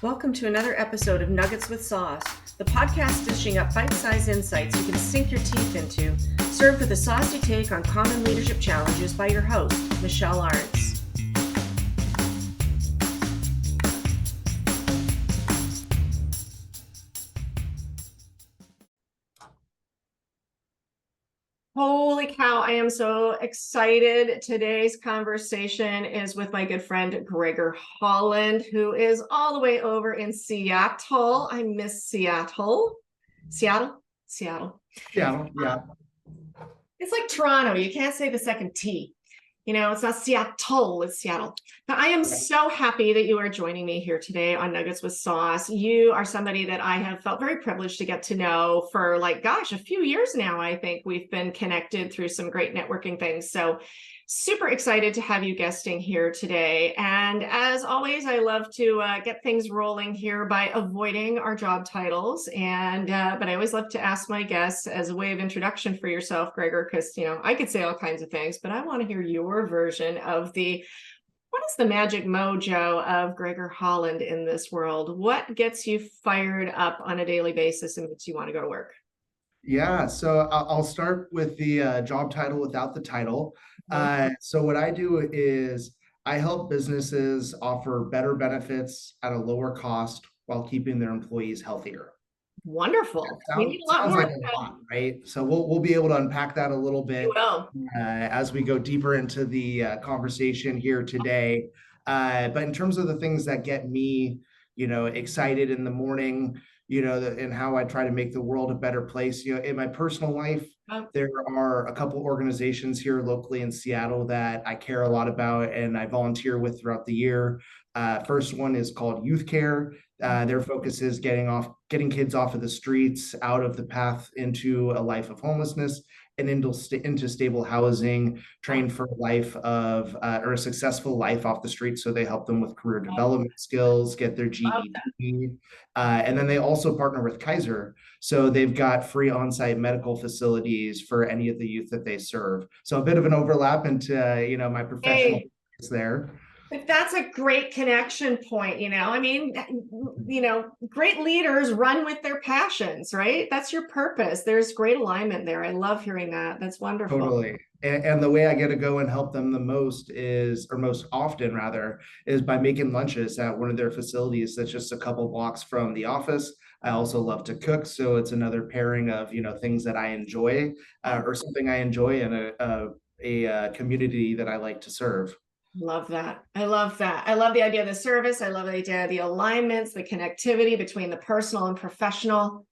Welcome to another episode of Nuggets with Sauce, the podcast dishing up bite-sized insights you can sink your teeth into, served with a saucy take on common leadership challenges by your host, Michelle Lawrence. Holy cow, I am so excited. Today's conversation is with my good friend, Greggor Holland, who is all the way over in Seattle. I miss Seattle. Seattle? Seattle. Seattle, yeah. It's like Toronto. You can't say the second T. You know, it's not Seattle, it's Seattle. But I am so happy that you are joining me here today on Nuggets with Sauce. You are somebody that I have felt very privileged to get to know for a few years now. I think we've been connected through some great networking things. So super excited to have you guesting here today. And as always, I love to get things rolling here by avoiding our job titles. But I always love to ask my guests as a way of introduction for yourself, Greggor, because, I could say all kinds of things, but I want to hear your version of what is the magic mojo of Greggor Holland in this world? What gets you fired up on a daily basis and makes you want to go to work? Yeah, so I'll start with the job title without the title. So what I do is I help businesses offer better benefits at a lower cost while keeping their employees healthier. Wonderful. We need a lot Sounds more like of a that. lot, right? So we'll be able to unpack that a little bit Well, as we go deeper into the conversation here today. But in terms of the things that get me, excited in the morning, and how I try to make the world a better place, in my personal life, there are a couple organizations here locally in Seattle that I care a lot about and I volunteer with throughout the year. First one is called Youth Care. Their focus is getting kids off of the streets, out of the path into a life of homelessness and into stable housing, trained for a life of or a successful life off the street. So they help them with career development skills, get their GED. And then they also partner with Kaiser. So they've got free on-site medical facilities for any of the youth that they serve. So a bit of an overlap into, my professional there. But that's a great connection point, great leaders run with their passions, right? That's your purpose. There's great alignment there. I love hearing that. That's wonderful. Totally. And the way I get to go and help them the most is, or most often rather, is by making lunches at one of their facilities that's just a couple blocks from the office. I also love to cook, so it's another pairing of, things that I enjoy or something I enjoy in a community that I like to serve. Love that. I love that. I love the idea of the service. I love the idea of the alignments, the connectivity between the personal and professional.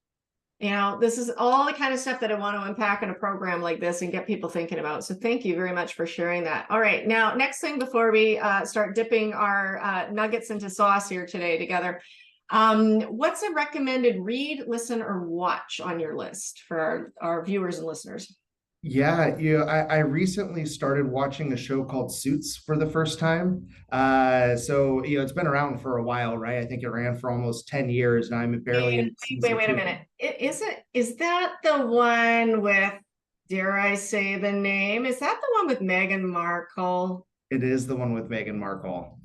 This is all the kind of stuff that I want to unpack in a program like this and get people thinking about. So thank you very much for sharing that. All right. Now, next thing before we start dipping our nuggets into sauce here today together, what's a recommended read, listen, or watch on your list for our viewers and listeners? Yeah, I recently started watching a show called Suits for the first time. So it's been around for a while, right? I think it ran for almost 10 years, and I'm barely in season Wait a 2. minute. Is that the one with, dare I say the name? Is that the one with Meghan Markle? It is the one with Meghan Markle.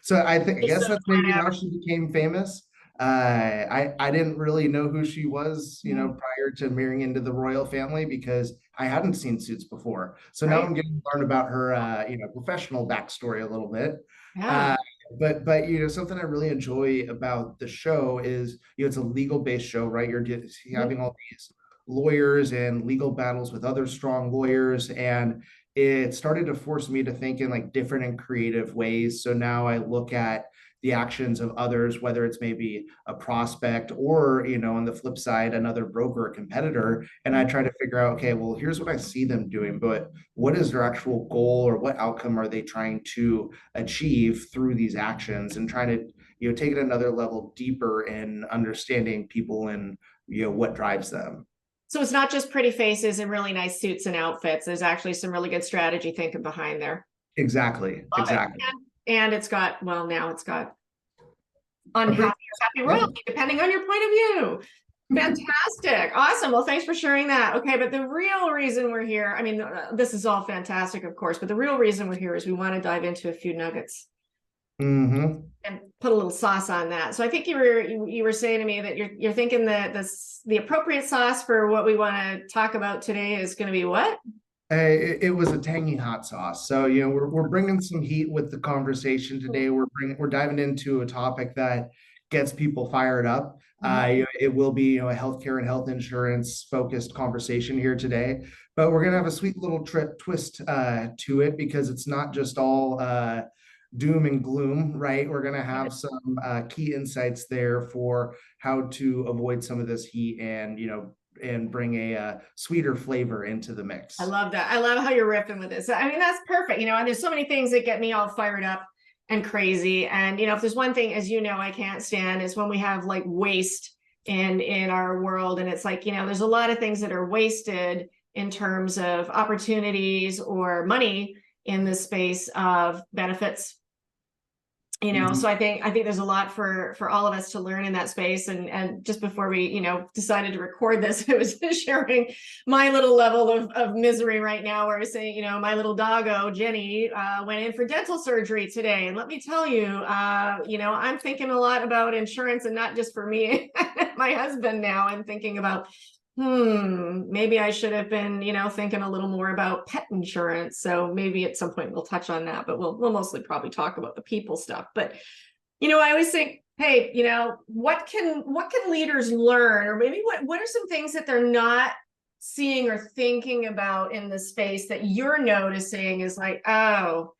So I guess that's maybe how she became famous. I didn't really know who she was, prior to marrying into the royal family because I hadn't seen Suits before. So now I'm getting to learn about her, professional backstory a little bit. Yeah. But something I really enjoy about the show is, it's a legal-based show, right? You're having all these lawyers and legal battles with other strong lawyers, and it started to force me to think in like different and creative ways. So now I look at the actions of others, whether it's maybe a prospect or, on the flip side, another broker or competitor. And I try to figure out, okay, well, here's what I see them doing, but what is their actual goal or what outcome are they trying to achieve through these actions, and trying to, take it another level deeper in understanding people and, what drives them. So it's not just pretty faces and really nice suits and outfits. There's actually some really good strategy thinking behind there. Exactly. Exactly. And it's got unhappy or happy royalty, depending on your point of view. Fantastic. Awesome. Well, thanks for sharing that. Okay, but the real reason we're here, this is all fantastic, of course, but the real reason we're here is we want to dive into a few nuggets. Mm-hmm. And put a little sauce on that. So I think you were saying to me that you're thinking that the appropriate sauce for what we want to talk about today is going to be what? It was a tangy hot sauce. So, we're bringing some heat with the conversation today. We're diving into a topic that gets people fired up. It will be, a healthcare and health insurance focused conversation here today, but we're gonna have a sweet little twist to it because it's not just all doom and gloom, right? We're gonna have some key insights there for how to avoid some of this heat and bring a sweeter flavor into the mix. I love that. I love how you're riffing with this. I mean, that's perfect. And there's so many things that get me all fired up and crazy. And, if there's one thing, as I can't stand is when we have like waste in our world. And it's like, there's a lot of things that are wasted in terms of opportunities or money in the space of benefits. So I think there's a lot for all of us to learn in that space. And just before we, decided to record this, I was sharing my little level of misery right now, where I was saying, my little doggo, Jenny, went in for dental surgery today. And let me tell you, I'm thinking a lot about insurance, and not just for me, my husband now. I'm thinking about, maybe I should have been, thinking a little more about pet insurance. So maybe at some point we'll touch on that, but we'll mostly probably talk about the people stuff. But, I always think, hey, what can leaders learn, or maybe what are some things that they're not seeing or thinking about in the space that you're noticing is like, oh,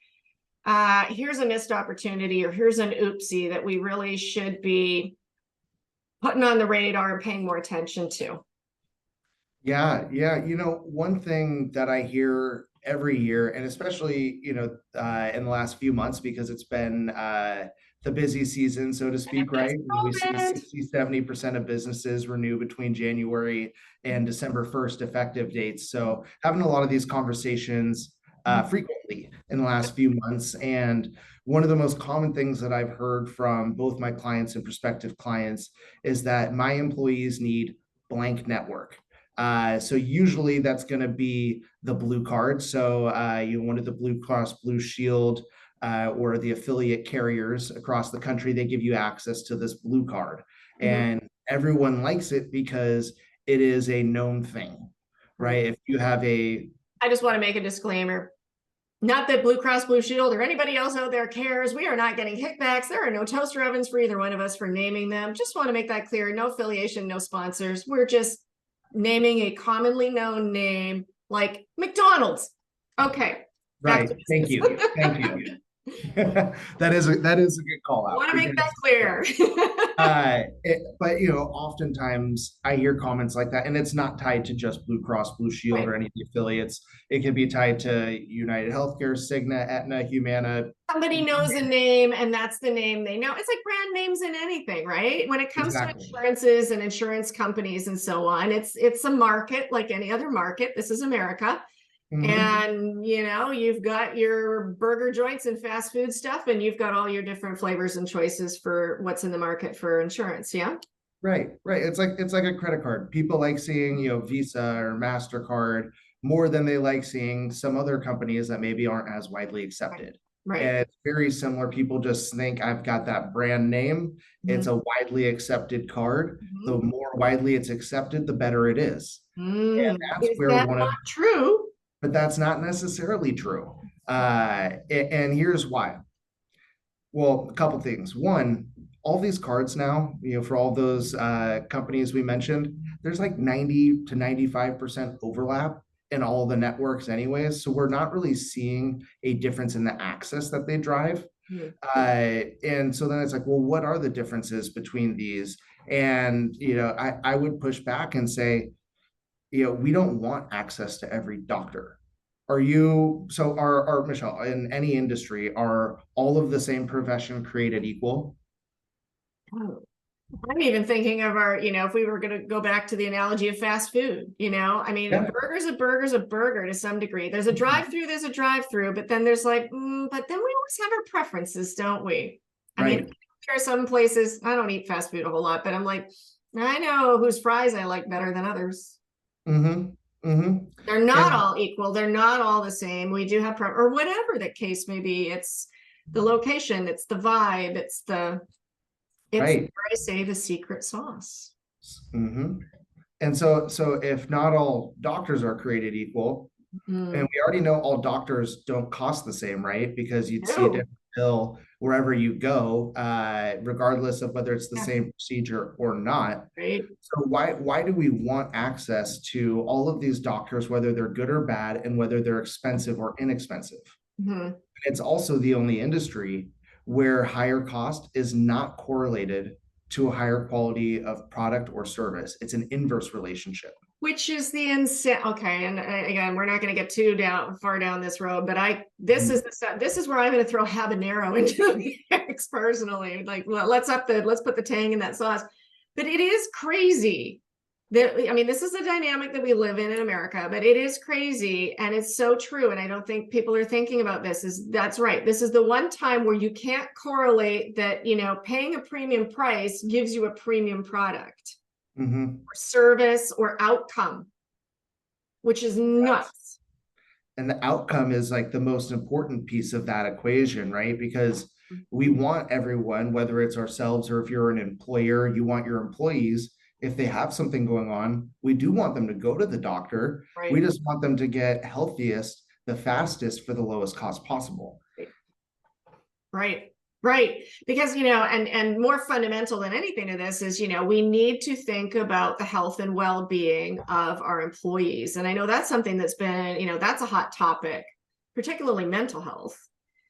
here's a missed opportunity, or here's an oopsie that we really should be putting on the radar and paying more attention to. Yeah. One thing that I hear every year, and especially, in the last few months, because it's been the busy season, so to speak, right? We see 60-70% of businesses renew between January and December 1st effective dates. So having a lot of these conversations frequently in the last few months. And one of the most common things that I've heard from both my clients and prospective clients is that my employees need blank network. So usually that's going to be the blue card. So one of the Blue Cross Blue Shield or the affiliate carriers across the country, they give you access to this blue card. And everyone likes it because it is a known thing, right? If you have I just want to make a disclaimer. Not that Blue Cross Blue Shield or anybody else out there cares. We are not getting kickbacks. There are no toaster ovens for either one of us for naming them. Just want to make that clear. No affiliation, no sponsors. We're just naming a commonly known name like McDonald's. Okay. Right. Thank you. That is a good call out. I want to make that clear. But oftentimes I hear comments like that, and it's not tied to just Blue Cross Blue Shield or any of the affiliates. It can be tied to United Healthcare, Cigna, Aetna, Humana. Somebody knows a name, and that's the name they know. It's like brand names in anything, right? When it comes to insurances and insurance companies and so on, it's a market like any other market. This is America. And you've got your burger joints and fast food stuff, and you've got all your different flavors and choices for what's in the market for insurance. Yeah. Right. It's like a credit card. People like seeing, Visa or MasterCard more than they like seeing some other companies that maybe aren't as widely accepted. Right. And it's very similar. People just think I've got that brand name. It's a widely accepted card. The more widely it's accepted, the better it is. And that's where not true? But that's not necessarily true. And here's why. Well, a couple things. One, all these cards now, for all those companies we mentioned, there's like 90 to 95% overlap in all the networks anyways. So we're not really seeing a difference in the access that they drive. And so then it's like, well, what are the differences between these? And, I would push back and say, we don't want access to every doctor. Are Michelle, in any industry, are all of the same profession created equal? I'm even thinking of our, if we were going to go back to the analogy of fast food, a burger's a burger to some degree. There's a drive-through, but then there's like, but then we always have our preferences, don't we? I mean, there are some places, I don't eat fast food a whole lot, but I'm like, I know whose fries I like better than others. They're not all equal. They're not all the same. We do have or whatever the case may be. It's the location, it's the vibe, it's Right. where I say the secret sauce. Mhm. And so if not all doctors are created equal, and we already know all doctors don't cost the same, right? Because you'd see a No. different bill wherever you go, regardless of whether it's the Yeah. same procedure or not. Right. So why do we want access to all of these doctors, whether they're good or bad, and whether they're expensive or inexpensive? Mhm. It's also the only industry where higher cost is not correlated to a higher quality of product or service. It's an inverse relationship. Which is the insane. Okay, and again, we're not going to get too far down this road, but this Mhm. is where I'm going to throw habanero into the mix personally. Like, let's put the tang in that sauce. But it is crazy that, I mean, this is the dynamic that we live in America, but it is crazy, and it's so true. And I don't think people are thinking about this. That's right. This is the one time where you can't correlate that, paying a premium price gives you a premium product Mhm. or service or outcome, which is nuts. And the outcome is like the most important piece of that equation, right? Because we want everyone, whether it's ourselves or if you're an employer, you want your employees, if they have something going on, we do want them to go to the doctor. We Right. just want them to get healthiest the fastest for the lowest cost possible. Right. Right. Because, and more fundamental than anything to this is, we need to think about the health and well-being of our employees. And I know that's something that's been, that's a hot topic, particularly mental health.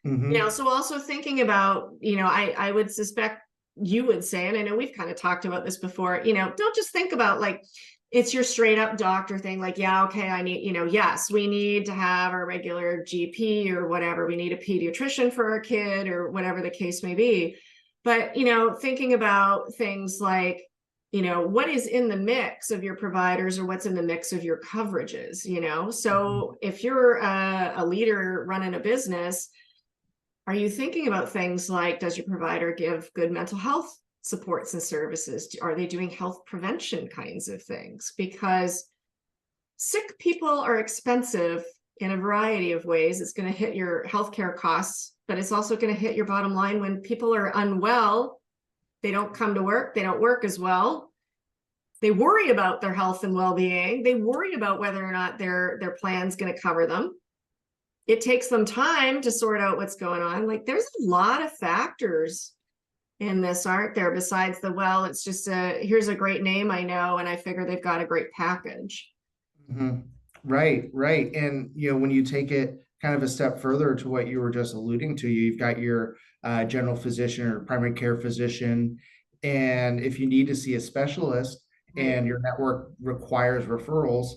Mm-hmm. So also thinking about, I would suspect you would say, and I know we've kind of talked about this before, don't just think about like, it's your straight up doctor thing. Like, yeah, okay, I need, yes, we need to have our regular GP or whatever. We need a pediatrician for our kid or whatever the case may be. But, thinking about things like, what is in the mix of your providers or what's in the mix of your coverages, So if you're a leader running a business, are you thinking about things like, does your provider give good mental health supports and services? Are they doing health prevention kinds of things? Because sick people are expensive in a variety of ways. It's going to hit your healthcare costs, but it's also going to hit your bottom line when people are unwell. They don't come to work. They don't work as well. They worry about their health and well-being. They worry about whether or not their plan's going to cover them. It takes them time to sort out what's going on. Like, there's a lot of factors in this, aren't there? Besides it's just here's a great name I know, and I figure they've got a great package. Mm-hmm. Right, right. And when you take it kind of a step further to what you were just alluding to, you've got your general physician or primary care physician. And if you need to see a specialist Right. and your network requires referrals,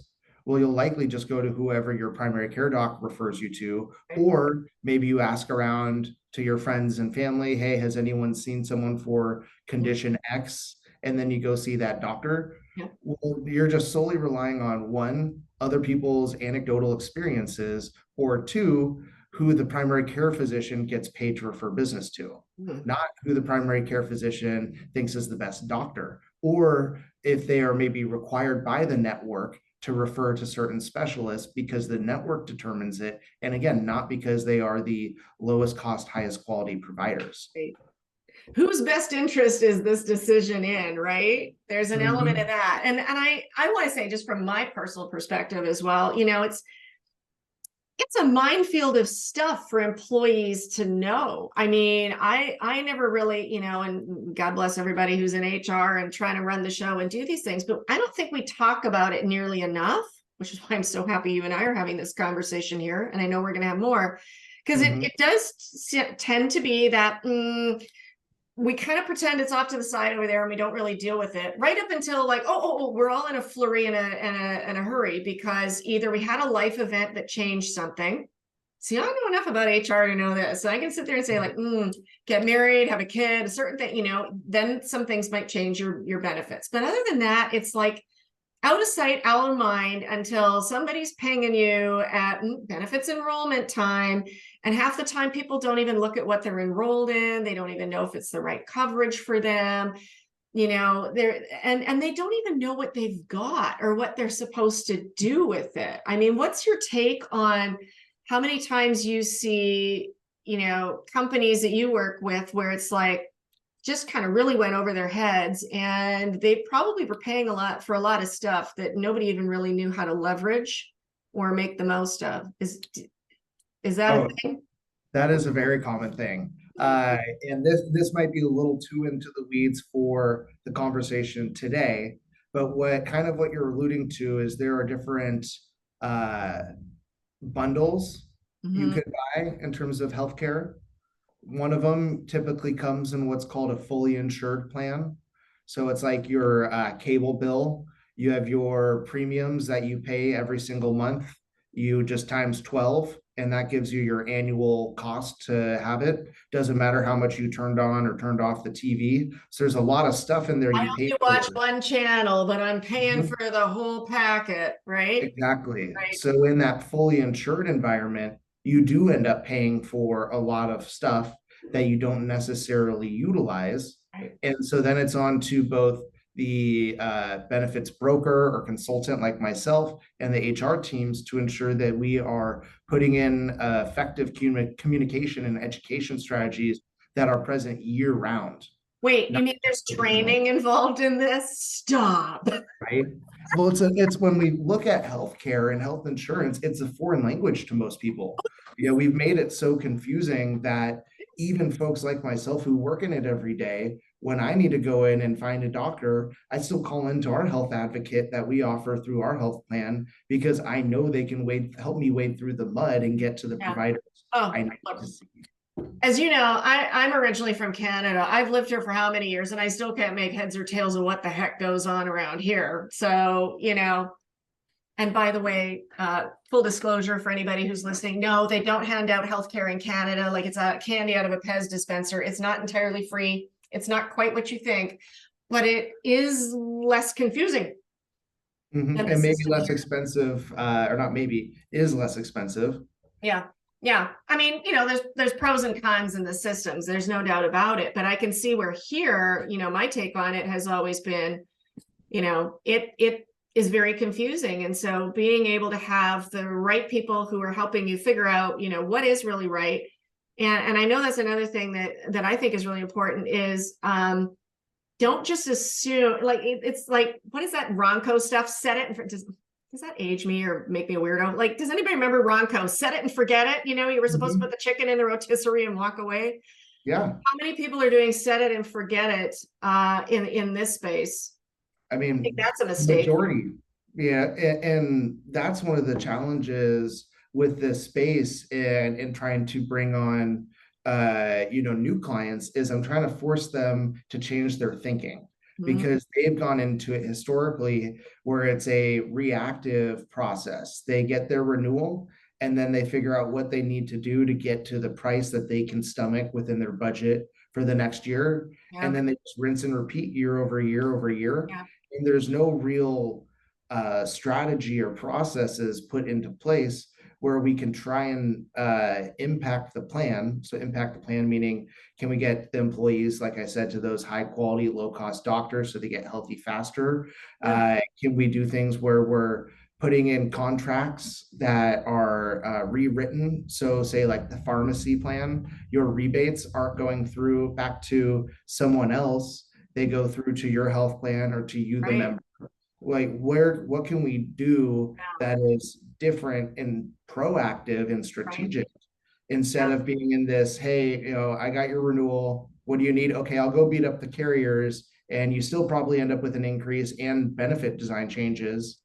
well, you'll likely just go to whoever your primary care doc refers you to, Right. or maybe you ask around to your friends and family, hey, has anyone seen someone for condition X? And then you go see that doctor. Yeah. Well, you're just solely relying on one, other people's anecdotal experiences, or two, who the primary care physician gets paid to refer business to, Mhm. not who the primary care physician thinks is the best doctor, or if they are maybe required by the network to refer to certain specialists because the network determines it. And again, not because they are the lowest cost, highest quality providers. Right. Whose best interest is this decision in, right? There's an element of Mhm. that. And I want to say, just from my personal perspective as well, it's a minefield of stuff for employees to know. I mean, I never really, and God bless everybody who's in HR and trying to run the show and do these things, but I don't think we talk about it nearly enough, which is why I'm so happy you and I are having this conversation here. And I know we're going to have more, because Mhm. it does tend to be that we kind of pretend it's off to the side over there and we don't really deal with it right up until like, oh, we're all in a flurry and a hurry because either we had a life event that changed something. See, I know enough about HR to know this. So I can sit there and say like, get married, have a kid, a certain thing, then some things might change your benefits. But other than that, it's like out of sight, out of mind until somebody's pinging you at benefits enrollment time. And half the time people don't even look at what they're enrolled in. They don't even know if it's the right coverage for them. They're and they don't even know what they've got or what they're supposed to do with it. I mean, what's your take on how many times you see companies that you work with where it's like just kind of really went over their heads, and they probably were paying a lot for a lot of stuff that nobody even really knew how to leverage or make the most of. Is that a Oh, thing? that is a very common thing. And this might be a little too into the weeds for the conversation today, but what you're alluding to is there are different uh, bundles you Mhm. could buy in terms of healthcare. One of them typically comes in what's called a fully insured plan. So it's like your cable bill. You have your premiums that you pay every single month. You just times 12, and that gives you your annual cost to have it. Doesn't matter how much you turned on or turned off the TV. So there's a lot of stuff in there I you pay only watch for. one channel, but I'm paying Mhm. for the whole packet, right? Exactly. Right. So in that fully insured environment, you do end up paying for a lot of stuff that you don't necessarily utilize. Right. And so then it's on to both the benefits broker or consultant like myself and the HR teams to ensure that we are putting in effective communication and education strategies that are present year round. Wait, you Not mean there's just at the moment. training involved in this? Stop. Right? Well, it's when we look at healthcare and health insurance, it's a foreign language to most people. We've made it so confusing that even folks like myself who work in it every day, when I need to go in and find a doctor, I still call into our health advocate that we offer through our health plan because I know they can help me wade through the mud and get to the Yeah. providers Oh, I need look. to see. As you know, I'm originally from Canada. I've lived here for how many years, and I still can't make heads or tails of what the heck goes on around here. So, and by the way, full disclosure for anybody who's listening, no, they don't hand out healthcare in Canada like it's a candy out of a Pez dispenser. It's not entirely free. It's not quite what you think, but it is less confusing than the And maybe system less here. expensive, or not maybe, is less expensive. Yeah. Yeah. I mean, there's pros and cons in the systems. There's no doubt about it. But I can see where here, my take on it has always been, it is very confusing. And so being able to have the right people who are helping you figure out, what is really right. And I know that's another thing that I think is really important is don't just assume like it's like, what is that Ronco stuff? Set it and does that age me or make me a weirdo? Like, does anybody remember Ronco? Set it and forget it. You were supposed to put Mhm. the chicken in the rotisserie and walk away. Yeah. How many people are doing set it and forget it in this space? I I think mean, that's a mistake. majority. Yeah, and that's one of the challenges with this space and trying to bring on new clients is I'm trying to force them to change their thinking Mhm. because they've gone into it historically where it's a reactive process. They get their renewal and then they figure out what they need to do to get to the price that they can stomach within their budget for the next year. And Yeah. then they just rinse and repeat year over year over year, Yeah. and there's no real strategy or processes put into place where we can try and impact the plan. So impact the plan meaning, can we get the employees, like I said, to those high quality, low cost doctors so they get healthy faster? Yeah. Can we do things where we're putting in contracts that are rewritten? So say like the pharmacy plan, your rebates aren't going through back to someone else, they go through to your health plan or to you, the Right. member. Like what can we do Yeah. that is different and proactive and Right. strategic instead Yeah. of being in this, hey, I got your renewal, what do you need? Okay, I'll go beat up the carriers, and you still probably end up with an increase and benefit design changes.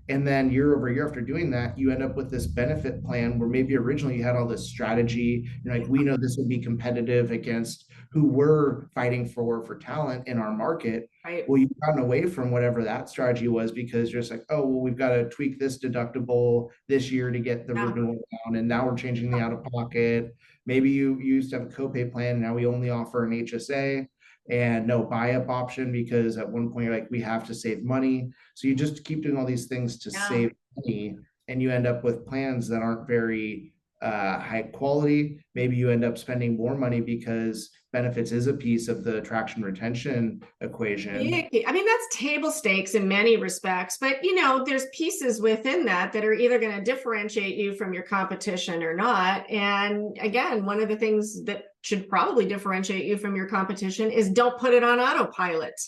And then year over year after doing that, you end up with this benefit plan where maybe originally you had all this strategy, like we know this will be competitive against who we're fighting for talent in our market. Right. Well, you've gotten away from whatever that strategy was because you're just like, oh, well, we've got to tweak this deductible this year to get the Yeah. renewal down. And now we're changing the out of pocket. Maybe you used to have a copay plan. Now we only offer an HSA and no buy up option because at one point you're like, we have to save money. So you just keep doing all these things to Yeah. save money and you end up with plans that aren't very high quality. Maybe you end up spending more money because benefits is a piece of the attraction retention equation. I mean, that's table stakes in many respects, but there's pieces within that that are either going to differentiate you from your competition or not. And again, one of the things that should probably differentiate you from your competition is don't put it on autopilot.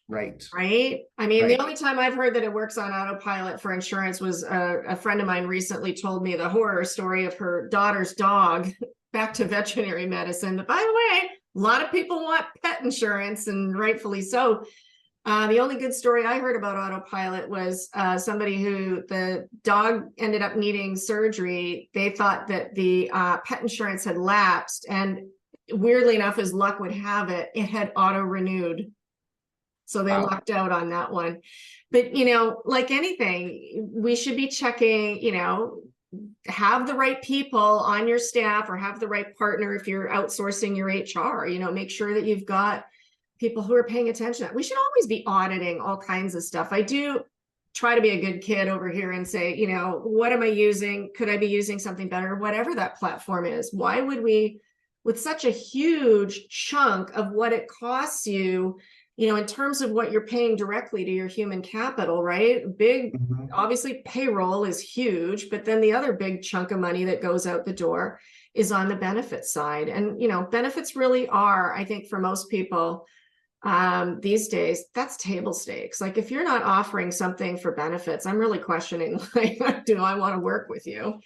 Right. Right. I mean, Right. the only time I've heard that it works on autopilot for insurance was a friend of mine recently told me the horror story of her daughter's dog back to veterinary medicine. But by the way, a lot of people want pet insurance, and rightfully so. The only good story I heard about autopilot was somebody who the dog ended up needing surgery. They thought that the pet insurance had lapsed, and weirdly enough, as luck would have it, it had auto renewed. So they Wow. lucked out on that one. But, like anything, we should be checking, have the right people on your staff or have the right partner if you're outsourcing your HR, make sure that you've got people who are paying attention. We should always be auditing all kinds of stuff. I do try to be a good kid over here and say, what am I using? Could I be using something better? Whatever that platform is. Why would we, with such a huge chunk of what it costs you, in terms of what you're paying directly to your human capital, right? Big, obviously payroll is huge, but then the other big chunk of money that goes out the door is on the benefit side. And, benefits really are, I think for most people these days, that's table stakes. Like if you're not offering something for benefits, I'm really questioning, like, do I want to work with you?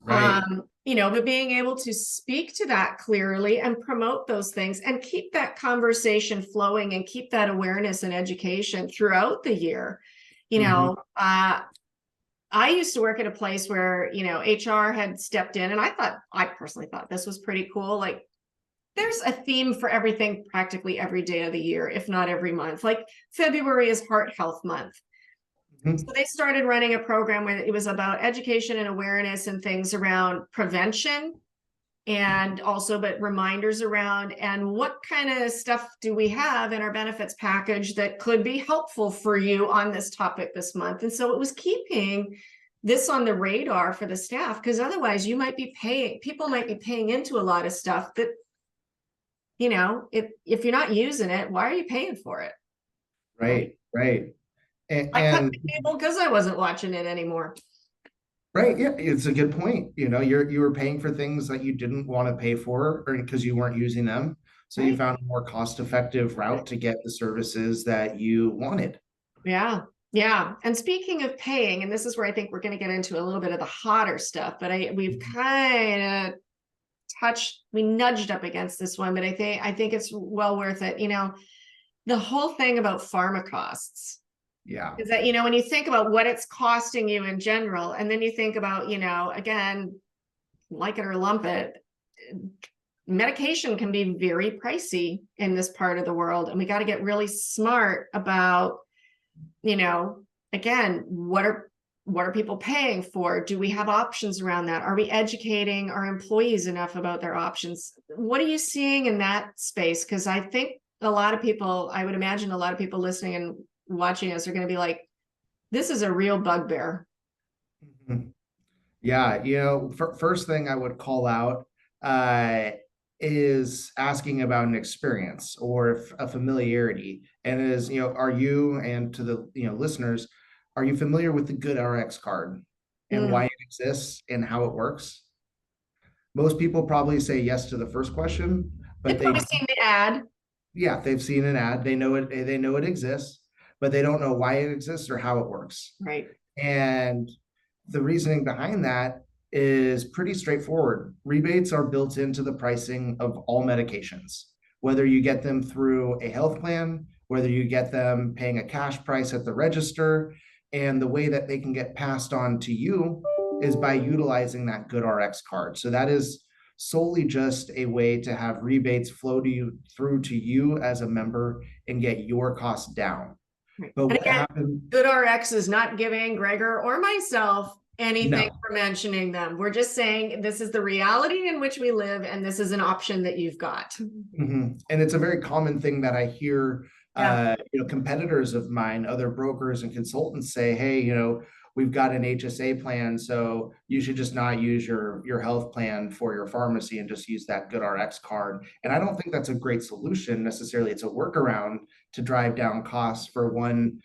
Right. But being able to speak to that clearly and promote those things and keep that conversation flowing and keep that awareness and education throughout the year. I used to work at a place where, HR had stepped in, and I personally thought this was pretty cool. Like there's a theme for everything practically every day of the year, if not every month. Like February is Heart Health Month. So they started running a program where it was about education and awareness and things around prevention and also, but reminders around, and what kind of stuff do we have in our benefits package that could be helpful for you on this topic this month. And so it was keeping this on the radar for the staff, because otherwise people might be paying into a lot of stuff that, if you're not using it, why are you paying for it? Right. Right. I cut And the cable because I wasn't watching it anymore. right, yeah, it's a good point. You were paying for things that you didn't want to pay for, or because you weren't using them. So you Right. found a more cost-effective route to get the services that you wanted. Yeah. Yeah. And speaking of paying, and this is where I think we're going to get into a little bit of the hotter stuff, but we've kind of we nudged up against this one, but I think it's well worth it. The whole thing about pharma costs. Yeah. Is that, when you think about what it's costing you in general, and then you think about, again, like it or lump it, medication can be very pricey in this part of the world. And we got to get really smart about, again, what are people paying for? Do we have options around that? Are we educating our employees enough about their options? What are you seeing in that space? Because I think a lot of people, I would imagine a lot of people listening and watching us are going to be like, this is a real bugbear. Yeah, first thing I would call out is asking about an experience or a familiarity. And are you, and to the listeners, are you familiar with the Good RX card and why it exists and how it works? Most people probably say yes to the first question, but They've probably seen the ad. yeah, they've seen an ad, they know it exists, but they don't know why it exists or how it works. Right. And the reasoning behind that is pretty straightforward. Rebates are built into the pricing of all medications, whether you get them through a health plan, whether you get them paying a cash price at the register. And the way that they can get passed on to you is by utilizing that Good RX card. So that is solely just a way to have rebates flow to you through to you as a member and get your costs down. Right. But And what again, happened? Good RX is not giving Greggor or myself anything No. for mentioning them. We're just saying this is the reality in which we live, and this is an option that you've got. And it's a very common thing that I hear, Yeah. competitors of mine, other brokers and consultants say, hey, we've got an HSA plan, so you should just not use your health plan for your pharmacy and just use that GoodRx card. And I don't think that's a great solution necessarily. It's a workaround to drive down costs for one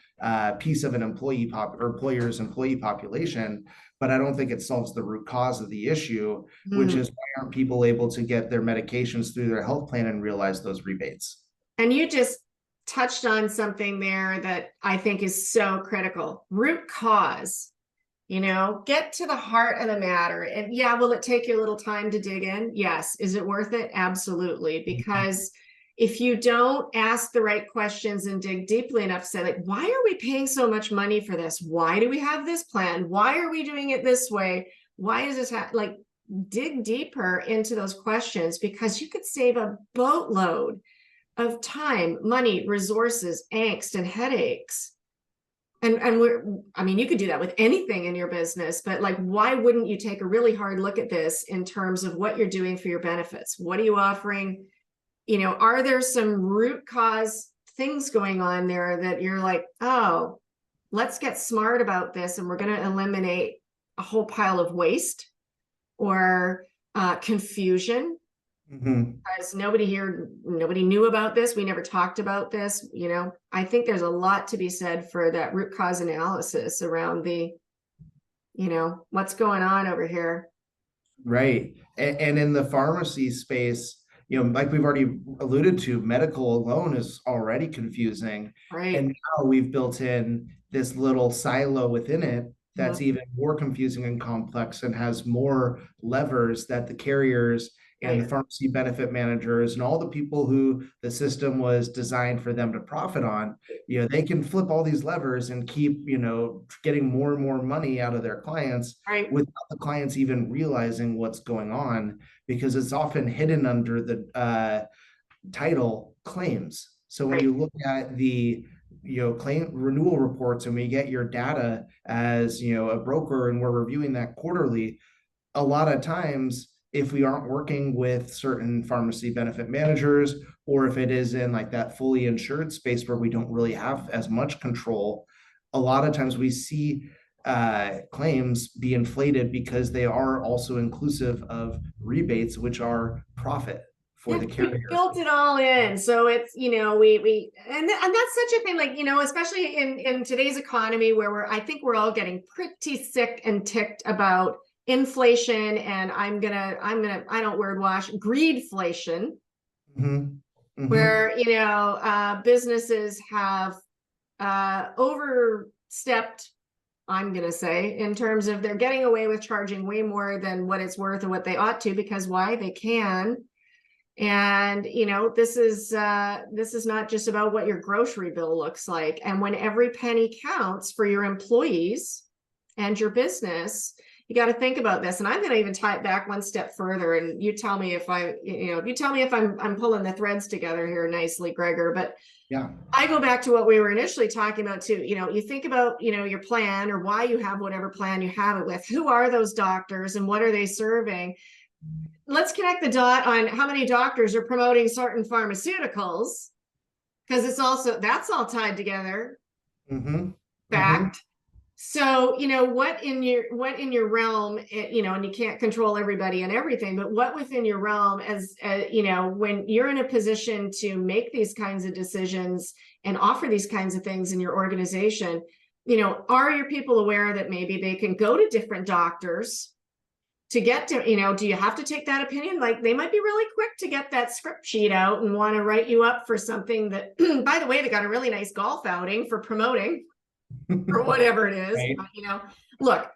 piece of an employer's employee population, but I don't think it solves the root cause of the issue, which is why aren't people able to get their medications through their health plan and realize those rebates? And you just touched on something there that I think is so critical. Root cause, get to the heart of the matter. And yeah, will it take you a little time to dig in? Yes. Is it worth it? Absolutely. Because if you don't ask the right questions and dig deeply enough to say, like, why are we paying so much money for this? Why do we have this plan? Why are we doing it this way? Why is this like dig deeper into those questions, because you could save a boatload of time, money, resources, angst, and headaches. And you could do that with anything in your business, but like, why wouldn't you take a really hard look at this in terms of what you're doing for your benefits? What are you offering? Are there some root cause things going on there that you're like, oh, let's get smart about this, and we're going to eliminate a whole pile of waste or confusion, because nobody knew about this. We never talked about this. I think there's a lot to be said for that root cause analysis around the, what's going on over here. Right. And in the pharmacy space, like we've already alluded to, medical alone is already confusing. Right. And now we've built in this little silo within it that's even more confusing and complex and has more levers that the carriers and the pharmacy benefit managers and all the people who the system was designed for them to profit on, they can flip all these levers and keep, getting more and more money out of their clients without the clients even realizing what's going on, because it's often hidden under the title claims. So when you look at the claim renewal reports, and we get your data as a broker and we're reviewing that quarterly, a lot of times if we aren't working with certain pharmacy benefit managers, or if it is in like that fully insured space where we don't really have as much control, a lot of times we see claims be inflated because they are also inclusive of rebates, which are profit for the carrier. We built it all in. So it's, and that's such a thing, like, especially in today's economy where I think we're all getting pretty sick and ticked about inflation, and I don't word wash, greedflation, where, businesses have overstepped, I'm going to say, in terms of they're getting away with charging way more than what it's worth and what they ought to, because why? They can. And, this is not just about what your grocery bill looks like. And when every penny counts for your employees and your business, you got to think about this. And I'm going to even tie it back one step further. And you tell me if I'm pulling the threads together here nicely, Greggor. But yeah, I go back to what we were initially talking about too. You think about, your plan, or why you have whatever plan you have it with. Who are those doctors and what are they serving? Let's connect the dot on how many doctors are promoting certain pharmaceuticals, because that's all tied together. Fact. So, what in your realm, and you can't control everybody and everything, but what within your realm as, when you're in a position to make these kinds of decisions and offer these kinds of things in your organization, are your people aware that maybe they can go to different doctors to get to, do you have to take that opinion? Like, they might be really quick to get that script sheet out and want to write you up for something that, by the way, they got a really nice golf outing for promoting or whatever it is. Right. Look,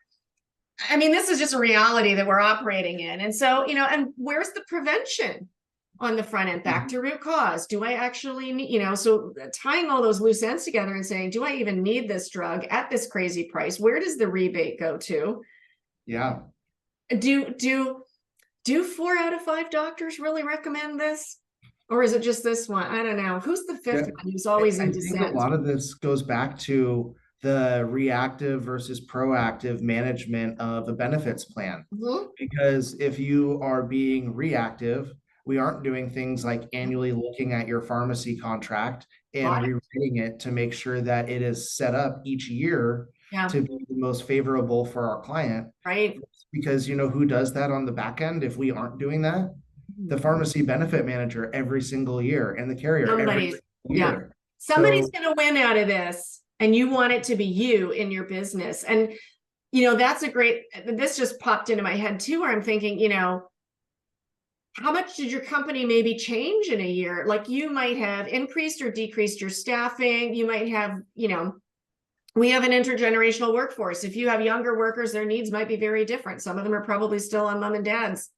this is just a reality that we're operating in. And so, and where's the prevention on the front end? Back to root cause. Do I actually need, so tying all those loose ends together and saying, do I even need this drug at this crazy price? Where does the rebate go to? Yeah. Do 4 out of 5 doctors really recommend this? Or is it just this one? I don't know. Who's the fifth one who's always in dissent? I think a lot of this goes back to the reactive versus proactive management of a benefits plan. Because if you are being reactive, we aren't doing things like annually looking at your pharmacy contract and rewriting it to make sure that it is set up each year to be the most favorable for our client. Right. Because you know who does that on the back end if we aren't doing that? The pharmacy benefit manager every single year and the carrier every Somebody's, single yeah. year. Somebody's So going to win out of this, and you want it to be you in your business. And, you know, that's a great, this just popped into my head too, where I'm thinking, you know, how much did your company maybe change in a year? Like you might have increased or decreased your staffing. You might have, you know, we have an intergenerational workforce. If you have younger workers, their needs might be very different. Some of them are probably still on mom and dad's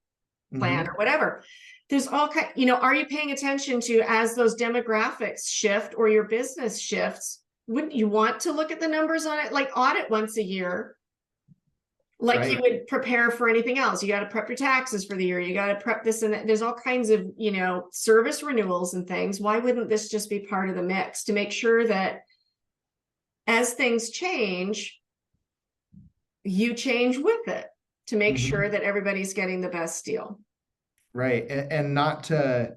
plan or whatever. There's all kind, you know, are you paying attention to as those demographics shift or your business shifts? Wouldn't you want to look at the numbers on it? Like audit once a year, like you would prepare for anything else. You got to prep your taxes for the year. You got to prep this and that. There's all kinds of, you know, service renewals and things. Why wouldn't this just be part of the mix to make sure that as things change, you change with it to make sure that everybody's getting the best deal? Right. And not to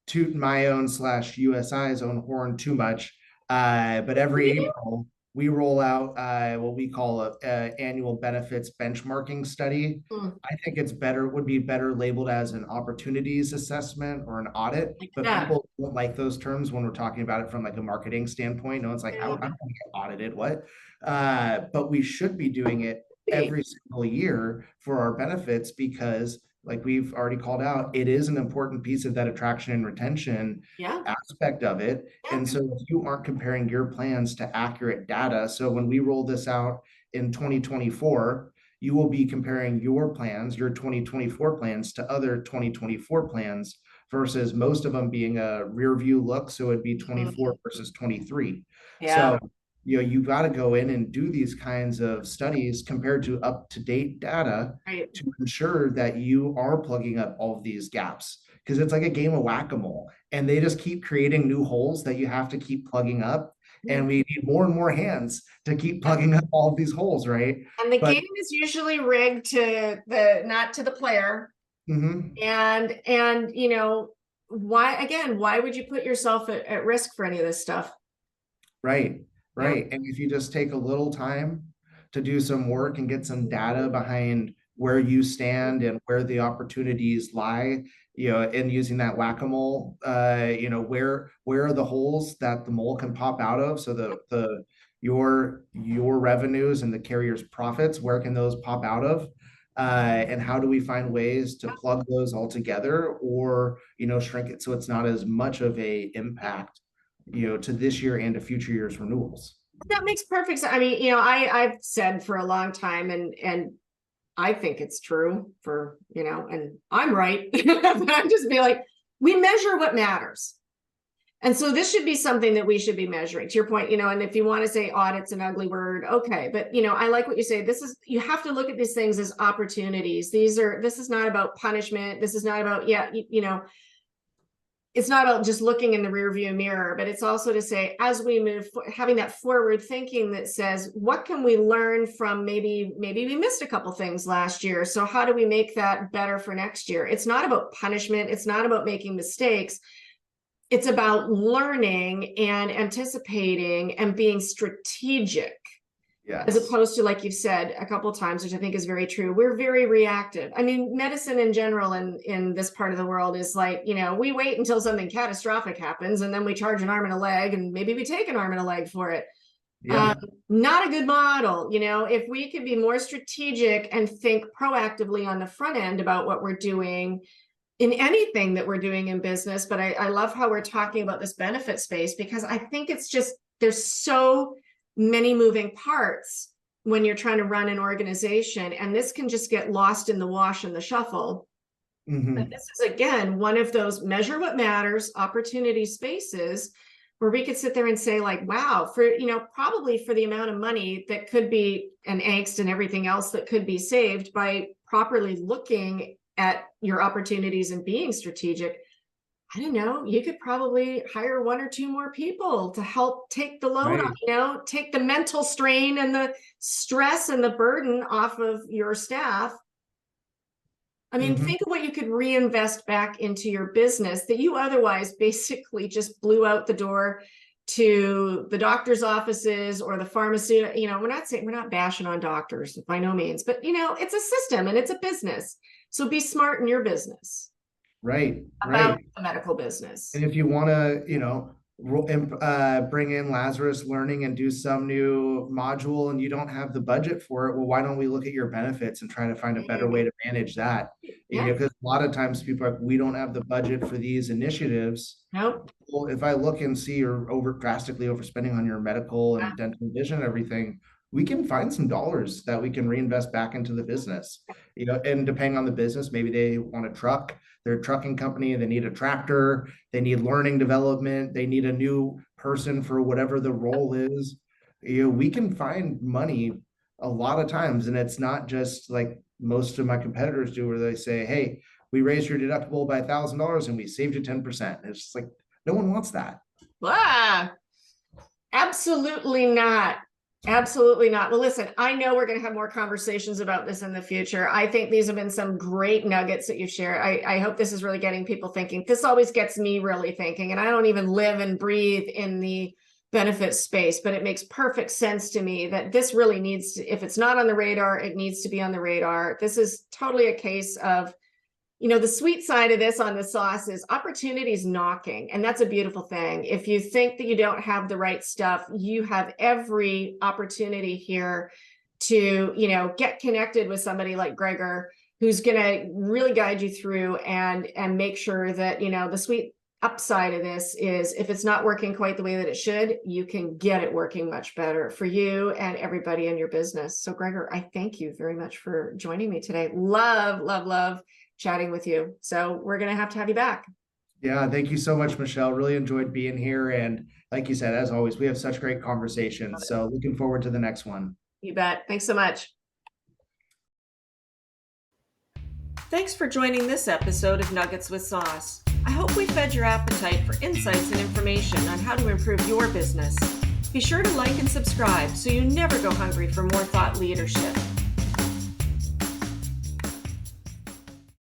toot my own slash USI's own horn too much, but every April we roll out what we call a annual benefits benchmarking study. I think it's better, would be better labeled as an opportunities assessment or an audit, but people don't like those terms when we're talking about it from like a marketing standpoint. No one's like, I don't want to get audited, what? But we should be doing it every single year for our benefits because like we've already called out, it is an important piece of that attraction and retention aspect of it. And so if you aren't comparing your plans to accurate data, so when we roll this out in 2024, you will be comparing your plans, your 2024 plans to other 2024 plans versus most of them being a rear view look. So it'd be 24 versus 23. So you know, you got to go in and do these kinds of studies compared to up-to-date data to ensure that you are plugging up all of these gaps. Because it's like a game of whack-a-mole, and they just keep creating new holes that you have to keep plugging up. And we need more and more hands to keep plugging up all of these holes, right? And the game is usually rigged to the not to the player. And you know, why would you put yourself at risk for any of this stuff? Right. And if you just take a little time to do some work and get some data behind where you stand and where the opportunities lie, you know, and using that whack-a-mole, you know, where are the holes that the mole can pop out of? So your revenues and the carrier's profits, where can those pop out of? And how do we find ways to plug those all together or, you know, shrink it so it's not as much of a impact, you know, to this year and to future years renewals. That makes perfect sense. I mean, you know, I've said for a long time, and I think it's true for, you know, and I'm right. But I'm just be like, we measure what matters. And so this should be something that we should be measuring, to your point, you know, and if you want to say audit's an ugly word, okay. But, you know, I like what you say. This is, you have to look at these things as opportunities. This is not about punishment. This is not about, you know, it's not about just looking in the rearview mirror, but it's also to say, as we move, having that forward thinking that says, what can we learn from maybe we missed a couple things last year. So how do we make that better for next year? It's not about punishment. It's not about making mistakes. It's about learning and anticipating and being strategic. As opposed to, like you've said a couple of times, which I think is very true, we're very reactive. I mean, medicine in general in this part of the world is like, you know, we wait until something catastrophic happens and then we charge an arm and a leg and maybe we take an arm and a leg for it. Not a good model. You know, if we could be more strategic and think proactively on the front end about what we're doing in anything that we're doing in business. But I love how we're talking about this benefit space, because I think it's just, there's so many moving parts when you're trying to run an organization, and this can just get lost in the wash and the shuffle. But this is, again, one of those measure what matters opportunity spaces where we could sit there and say, like, wow, for, you know, probably for the amount of money that could be, and angst and everything else that could be saved by properly looking at your opportunities and being strategic, I don't know, you could probably hire one or two more people to help take the load off, you know, take the mental strain and the stress and the burden off of your staff. I mean, think of what you could reinvest back into your business that you otherwise basically just blew out the door to the doctor's offices or the pharmacy. We're not bashing on doctors by no means, but it's a system and it's a business. So be smart in your business. Right. About the medical business. And if you want to, bring in Lazarus Learning and do some new module and you don't have the budget for it, well, why don't we look at your benefits and try to find a better way to manage that? Because a lot of times people are like, we don't have the budget for these initiatives. Nope. Well, if I look and see you're drastically overspending on your medical and dental vision and everything, we can find some dollars that we can reinvest back into the business. And depending on the business, maybe they want a truck. They're a trucking company, they need a tractor, they need learning development, they need a new person for whatever the role is. We can find money a lot of times, and it's not just like most of my competitors do, where they say, hey, we raised your deductible by $1,000 and we saved you 10%. It's just like, no one wants that. Absolutely not. Absolutely not. Well, listen, I know we're going to have more conversations about this in the future. I think these have been some great nuggets that you've shared. I hope this is really getting people thinking. This always gets me really thinking, and I don't even live and breathe in the benefit space, but it makes perfect sense to me that this really needs to, if it's not on the radar, it needs to be on the radar. This is totally a case of, the sweet side of this on the sauce is opportunities knocking. And that's a beautiful thing. If you think that you don't have the right stuff, you have every opportunity here to, get connected with somebody like Greggor, who's going to really guide you through and make sure that, the sweet upside of this is if it's not working quite the way that it should, you can get it working much better for you and everybody in your business. So Greggor, I thank you very much for joining me today. Love chatting with you. So we're going to have you back. Yeah, thank you so much, Michelle. Really enjoyed being here. And like you said, as always, we have such great conversations. So looking forward to the next one. You bet. Thanks so much. Thanks for joining this episode of Nuggets with Sauce. I hope we fed your appetite for insights and information on how to improve your business. Be sure to like and subscribe so you never go hungry for more thought leadership.